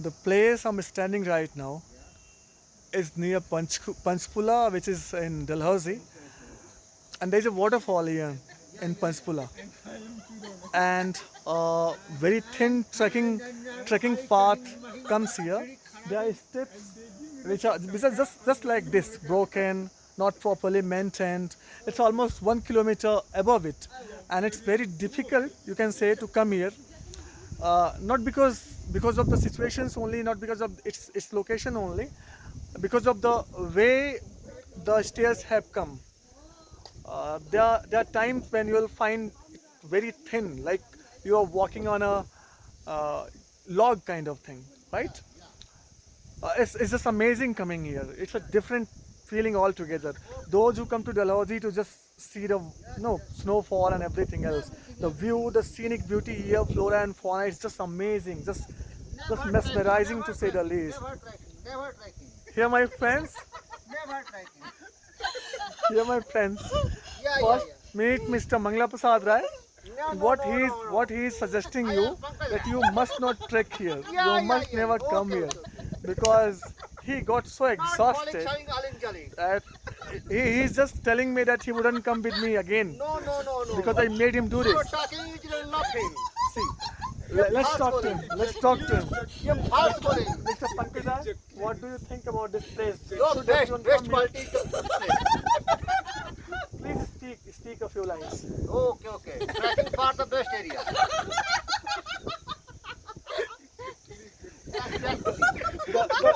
The place I'm standing right now is near Panchpula, which is in Dalhousie, and there's a waterfall here in Panchpula, and very thin trekking path comes here. There are steps which are just like this, broken, not properly maintained. It's almost 1 kilometer above it, and it's very difficult, you can say, to come here. Not because of the situations only, not because of its location only, because of the way the stairs have come. There are times when you will find it very thin, like you are walking on a uh, log kind of thing, right? It's just amazing coming here. It's a different feeling altogether. Those who come to Dalhousie to just see the snowfall and everything else, the view, the scenic beauty here, flora and fauna, it's just amazing, just mesmerizing to say the least. Never trekking. Never trekking. Here, my friends, Never trekking. here, my friends. Yeah, yeah, First, yeah. meet Mr. Mangla Prasad Rai. No, no, What no, he is no, no. what he is suggesting I you am Pankaj. that you must not trek here. Yeah, You must yeah. never Okay, come here okay. because he got so Not calling, exhausted showing Alin Jali. that he's just telling me that he wouldn't come with me again No, no, no, no. because I made him do You this. are talking, you are laughing. See, let's talk to him. Let's talk to him. You are false calling. Mr. Pankaj, what do you think about this place? Your Should best, everyone best come here? quality. Please speak a few lines. Okay, okay. Trekking for the best area. The, the,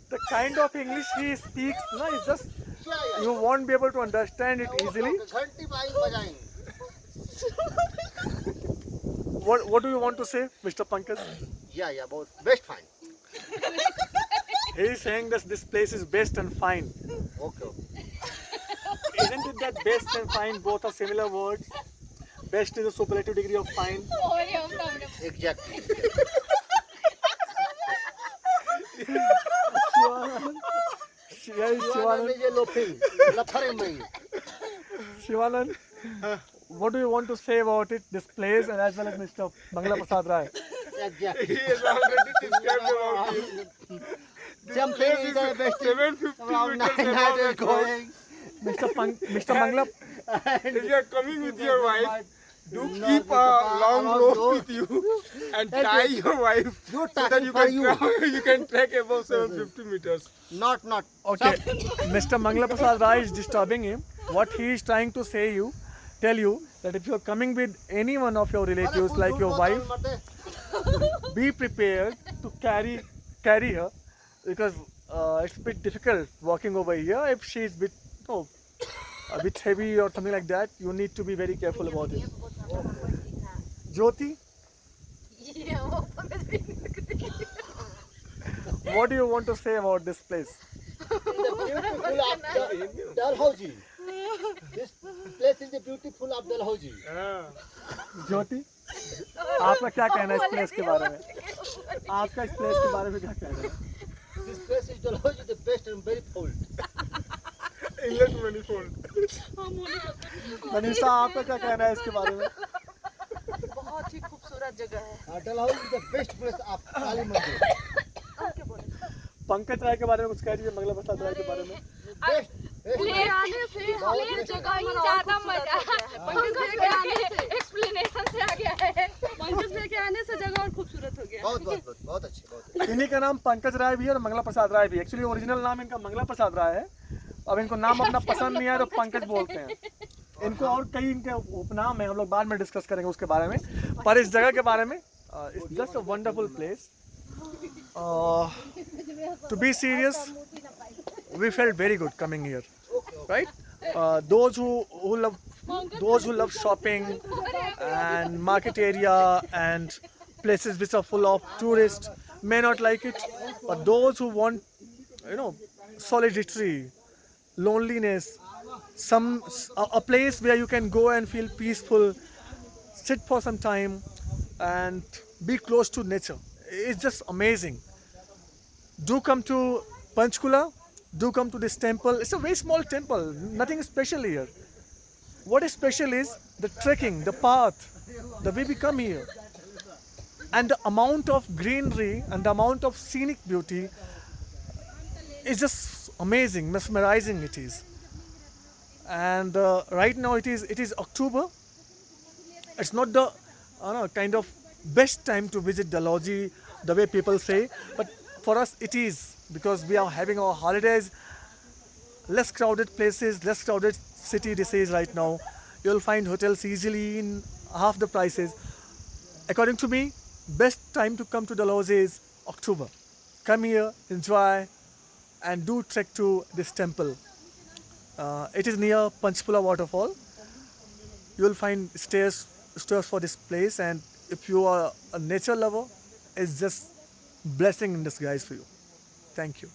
the kind of English he speaks, no, is just Yeah, yeah. you won't be able to understand it easily. घंटी बजाएंगे. What do you want to say, Mr. Pankaj? Yeah, yeah, both best fine. He is saying that this place is best and fine. Okay, okay. Isn't it that best and fine both are similar words? Best is a superlative degree of fine. Exactly. Shivanand, Shivanand is a laughing. Laughing me. Shivanand, what do you want to say about it, this place, and as well as Mr. Mangla Prasad Rai? Exactly. He has already described about it. Something is the best. 750 Around meters 9 above is the coast. going. Mr. Mangla, If you are coming with your wife, do No, keep a no, long no, rope no. with you and That tie is- your wife You so that talking you for can you. you can trek above 750 meters. Not. okay, Mr. Mangla Prasad Rai is disturbing him. What he is trying to tell you that if you are coming with any one of your relatives, like your wife, be prepared to carry her because it's a bit difficult walking over here. If she is a bit heavy or something like that, you need to be very careful about it. Jyoti, what do you want to say about this place? Dalhousie. This place is the beautiful of Dalhousie. ज्योति आपका क्या कहना है इस place के बारे में? आपका इस प्लेस के बारे में क्या कहना है? This place is Dalhousie, the best and very full. English manifold. Manisha आपका क्या कहना है इसके बारे में? बहुत ही खूबसूरत जगह है। Dalhousie is the best place of Kali Mandir. Pankaj Rai के बारे में कुछ कह दीजिए, मंगला प्रसाद राय के बारे में। Best. ले आने से हमें जगह ही ज्यादा मजा पंकज भैया के आने से एक्सप्लेनेशन से आ गया है। पंकज भैया के आने से जगह और खूबसूरत हो गया। बहुत अच्छे। इन्हीं का नाम पंकज राय भी है और मंगला प्रसाद राय भी। एक्चुअली ओरिजिनल नाम इनका मंगला प्रसाद राय है। अब इनको नाम अपना पसंद नहीं आया तो पंकज बोलते हैं। इनको और कई इनके उपनाम है, हम लोग बाद में डिस्कस करेंगे उसके बारे में। पर इस जगह के बारे में it's just a wonderful place. To be serious, we felt very good coming here, right? Those who love shopping and market area and places which are full of tourists may not like it, but those who want, solitary, loneliness, a place where you can go and feel peaceful, sit for some time, and be close to nature. It's just amazing. Do come to Panchkula. Do come to this temple. It's a very small temple, nothing special here. What is special is the trekking, the path, the way we come here. and the amount of greenery and the amount of scenic beauty is just amazing, mesmerizing it is. And right now it is October. It's not the kind of best time to visit Dalhousie the way people say, but for us it is, because we are having our holidays, less crowded places, less crowded city this is right now. You'll find hotels easily in half the prices. According to me, best time to come to Dalhousie is October. Come here, enjoy, and do trek to this temple. It is near Panchpula waterfall. You will find stairs for this place, and if you are a nature lover, it's just blessing in disguise for you. Thank you.